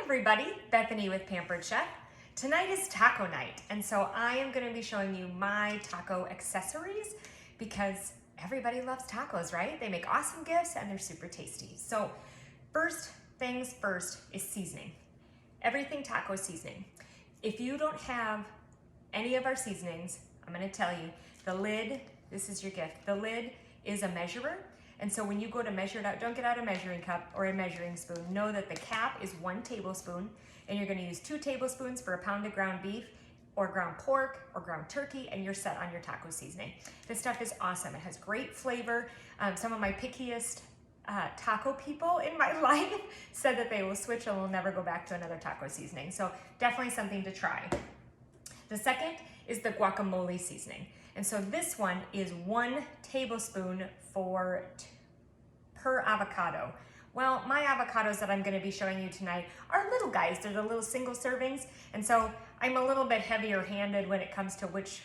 everybody, Bethany with Pampered Chef. Tonight is taco night, and so I am going to be showing you my taco accessories because everybody loves tacos, right? They make awesome gifts and they're super tasty. So first things first is seasoning. Everything taco seasoning. If you don't have any of our seasonings, I'm going to tell you, the lid, this is your gift, the lid is a measurer. And so when you go to measure it out, don't get out a measuring cup or a measuring spoon. Know that the cap is 1 tablespoon, and you're gonna use 2 tablespoons for a pound of ground beef or ground pork or ground turkey, and you're set on your taco seasoning. This stuff is awesome. It has great flavor. Some of my pickiest taco people in my life said that they will switch and will never go back to another taco seasoning. So definitely something to try. The second is the guacamole seasoning. And so this one is 1 tablespoon per avocado. Well, my avocados that I'm going to be showing you tonight are little guys. They're the little single servings. And so I'm a little bit heavier handed when it comes to which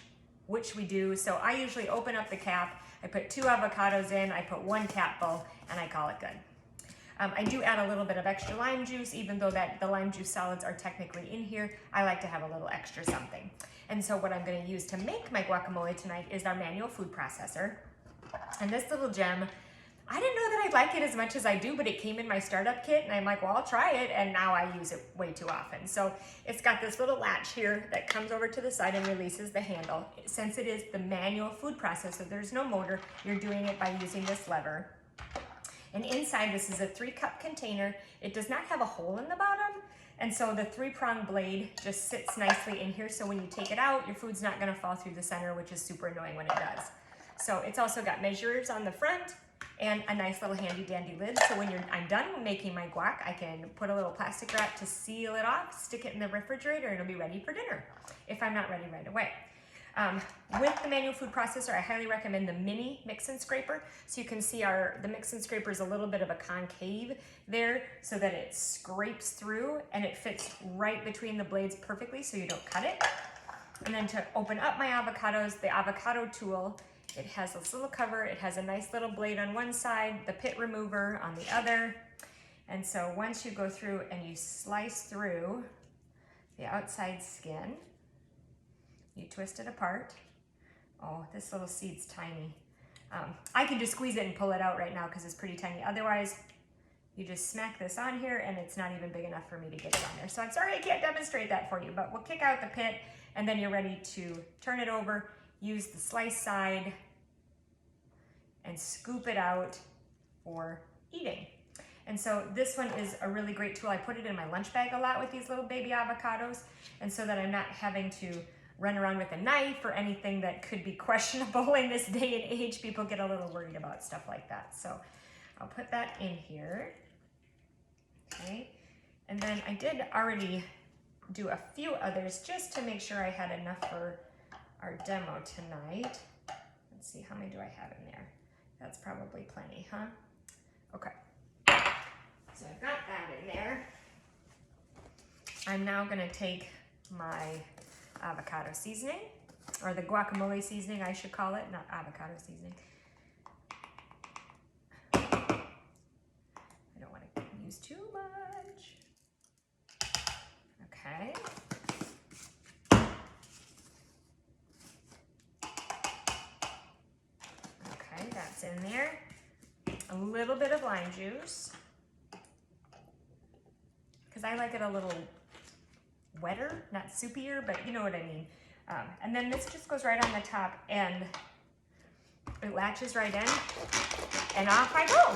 we do. So I usually open up the cap, I put 2 avocados in, I put 1 capful, and I call it good. I do add a little bit of extra lime juice, even though the lime juice solids are technically in here. I like to have a little extra something. And so what I'm going to use to make my guacamole tonight is our manual food processor. And this little gem, I didn't know that I'd like it as much as I do, but it came in my startup kit and I'm like, well, I'll try it. And now I use it way too often. So it's got this little latch here that comes over to the side and releases the handle. Since it is the manual food processor, there's no motor. You're doing it by using this lever. And inside, this is a 3-cup container. It does not have a hole in the bottom. And so the 3-prong blade just sits nicely in here. So when you take it out, your food's not gonna fall through the center, which is super annoying when it does. So it's also got measurers on the front and a nice little handy dandy lid. So when I'm done making my guac, I can put a little plastic wrap to seal it off, stick it in the refrigerator, and it'll be ready for dinner if I'm not ready right away. With the manual food processor, I highly recommend the mini mix and scraper. So you can see the mix and scraper is a little bit of a concave there so that it scrapes through and it fits right between the blades perfectly so you don't cut it. And then to open up my avocados, the avocado tool, it has this little cover. It has a nice little blade on one side, the pit remover on the other. And so once you go through and you slice through the outside skin, you twist it apart. Oh, this little seed's tiny. I can just squeeze it and pull it out right now because it's pretty tiny. Otherwise, you just smack this on here and it's not even big enough for me to get it on there. So I'm sorry I can't demonstrate that for you, but we'll kick out the pit and then you're ready to turn it over, use the slice side and scoop it out for eating. And so this one is a really great tool. I put it in my lunch bag a lot with these little baby avocados, and so that I'm not having to run around with a knife or anything that could be questionable in this day and age. People get a little worried about stuff like that. So I'll put that in here. Okay. And then I did already do a few others just to make sure I had enough for our demo tonight. Let's see, how many do I have in there? That's probably plenty, huh? Okay. So I've got that in there. I'm now gonna take my avocado seasoning, or the guacamole seasoning, I should call it, not avocado seasoning. I don't want to use too much. Okay. Okay, that's in there. A little bit of lime juice, because I like it a little wetter, not soupier, but you know what I mean. And then this just goes right on the top and it latches right in and off I go.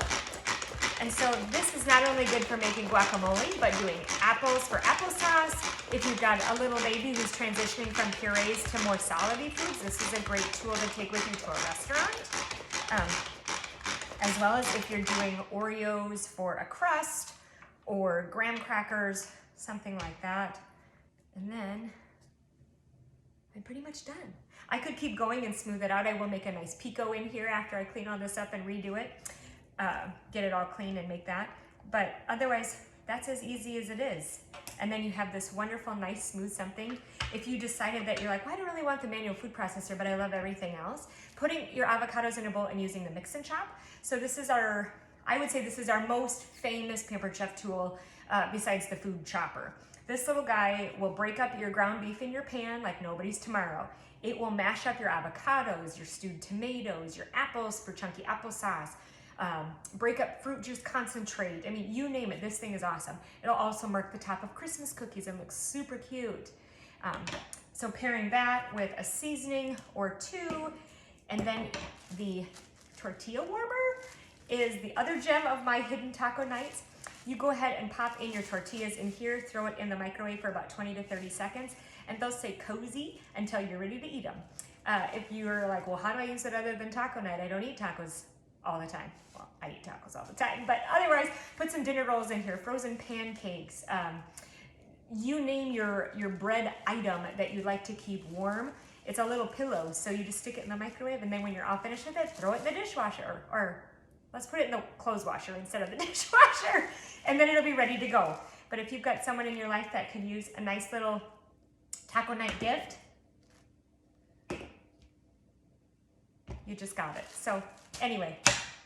And so this is not only good for making guacamole, but doing apples for applesauce. If you've got a little baby who's transitioning from purees to more solidy foods, this is a great tool to take with you to a restaurant. As well as if you're doing Oreos for a crust or graham crackers, something like that. And then I'm pretty much done. I could keep going and smooth it out. I will make a nice pico in here after I clean all this up and redo it, get it all clean and make that. But otherwise, that's as easy as it is. And then you have this wonderful, nice, smooth something. If you decided that you're like, well, I don't really want the manual food processor, but I love everything else, putting your avocados in a bowl and using the mix and chop. So this is our I would say this is our most famous Pampered Chef tool besides the food chopper. This little guy will break up your ground beef in your pan like nobody's tomorrow. It will mash up your avocados, your stewed tomatoes, your apples for chunky applesauce, break up fruit juice concentrate. I mean, you name it, this thing is awesome. It'll also mark the top of Christmas cookies and looks super cute. So pairing that with a seasoning or two, and then the Tortilla Warmer is the other gem of my hidden taco nights. You go ahead and pop in your tortillas in here, throw it in the microwave for about 20 to 30 seconds, and they'll stay cozy until you're ready to eat them. If you're like, well, how do I use it other than taco night? I don't eat tacos all the time. Well, I eat tacos all the time, but otherwise, put some dinner rolls in here, frozen pancakes, you name your bread item that you like to keep warm. It's a little pillow, so you just stick it in the microwave, and then when you're all finished with it, throw it in the dishwasher, or let's put it in the clothes washer instead of the dishwasher, and then it'll be ready to go. But if you've got someone in your life that could use a nice little taco night gift, you just got it. So anyway,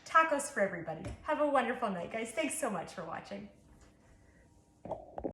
tacos for everybody. Have a wonderful night, guys. Thanks so much for watching.